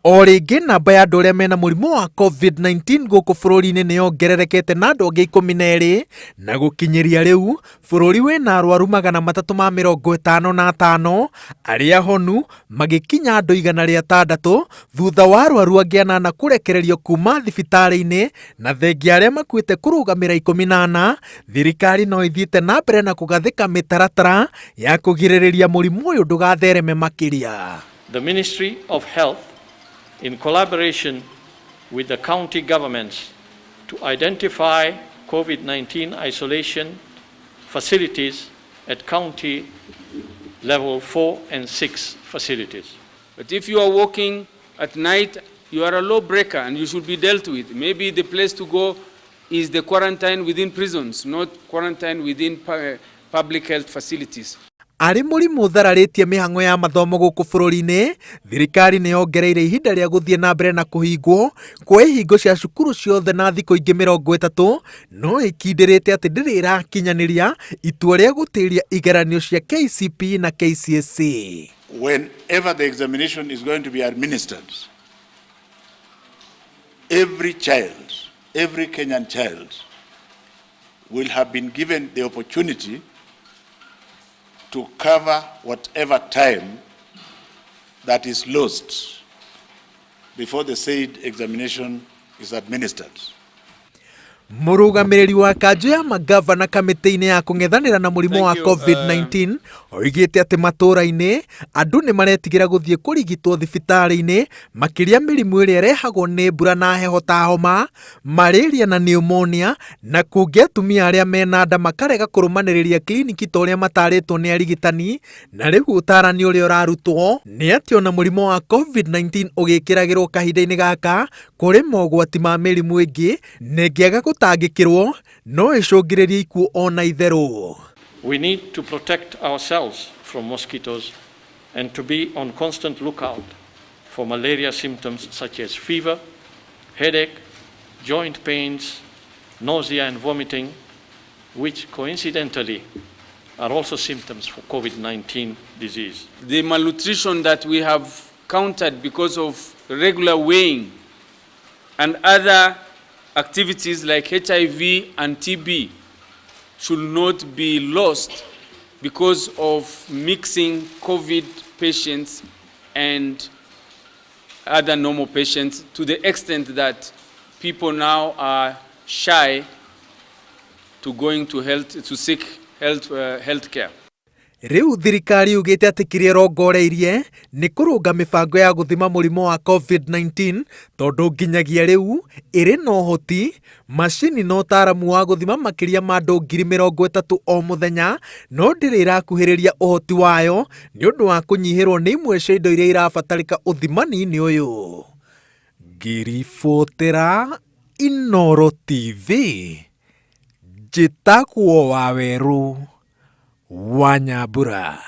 O rĩngĩ namba ya andũ arĩa mena mũrimũ wa COVID-19 gũkũ bũrũri-inĩ nĩ yongererekete na andũ angĩ 12 na gũkinyĩria rĩu bũrũri wĩna arwaru 355 arĩa honu magĩkinya andũ 106 thutha wa arwaru angĩ 8 kũrekererio kuma thibitarĩ-inĩ, na thengia arĩa makuĩte kũrũgamĩra 14, thirikari no ithiĩte na mbere na kũgathĩka mĩtaratara ya kũgirĩrĩria mũrimũ ũyũ ndũgathereme makĩria. The Ministry of Health, in collaboration with the county governments, to identify COVID-19 isolation facilities at county level 4 and 6 facilities. But if you are walking at night, you are a lawbreaker and you should be dealt with. Maybe the place to go is the quarantine within prisons, not quarantine within public health facilities. Arĩ mũrimũ thararĩtie mĩhang'o ya mathomo gũkũ bũrũri-inĩ, thirikari nĩ yongereire ihinda rĩa gũthiĩ na mbere na kũhingwo kwa ihingo cia cukuru ciothe na thikũ ingĩ 30, no ĩkindĩrĩte atĩ ndĩrĩ ĩrakinyanĩria itua rĩa gũtĩria igeranio cia KCPE na KCSE. Whenever the examination is going to be administered, every Kenyan child will have been given the opportunity to cover whatever time that is lost before the said examination is administered. Mũrũgamĩrĩri wa kanjũ ya magavana kamĩtĩ-inĩ ya kũng'ethanĩra na mũrimũ wa COVID-19 oigĩte atĩ matũũra-inĩ andũ nĩ maretigĩra gũthiĩ kũrigitwo thibitarĩ-inĩ, makĩria mĩrimũ ĩrĩa ĩrehagwo nĩ mbura na heho ta homa, malaria na pneumonia, na kũngĩ atumia arĩa mena nda makarega kũrũmanĩrĩria kliniki ta ũrĩa matarĩtwo nĩ arigitani. Na rĩu ũtaarani ũrĩa ũrarutwo nĩ atĩ ona mũrimũ wa COVID-19 ũgĩkĩragĩrwo kahinda-inĩ gaka kũrĩ mogwati ma mĩrimũ ĩngĩ na ĩngĩaga gũtangĩkĩrwo no ĩcũngĩrĩrie ikuũ ona itherũ. We need to protect ourselves from mosquitoes and to be on constant lookout for malaria symptoms such as fever, headache, joint pains, nausea and vomiting, which coincidentally are also symptoms for COVID-19 disease. The malnutrition that we have countered because of regular weighing and other activities like HIV and TB should not be lost because of mixing COVID patients and other normal patients, to the extent that people now are shy to going to seek health care. Rĩu thirikari yugĩte atĩ kĩrĩa ĩrongoreirie nĩ kũrũnga mĩbango ya gũthima mũrimũ wa COVID-19, tondũ nginyagia rĩu ĩrĩ na ũhoti, macini na ũtaaramu wa gũthima makĩria ma andũ 30,000 o mũthenya, no ndĩrĩ ĩrakuhĩrĩria ũhoti wayo nĩ ũndũ wa kũnyihĩrwo nĩ imwe cia indo iria irabatarĩka ũthimani-inĩ ũyũ. Ngiribotera Inooro TV, njĩtagwo Wawerũ wa Nyambura.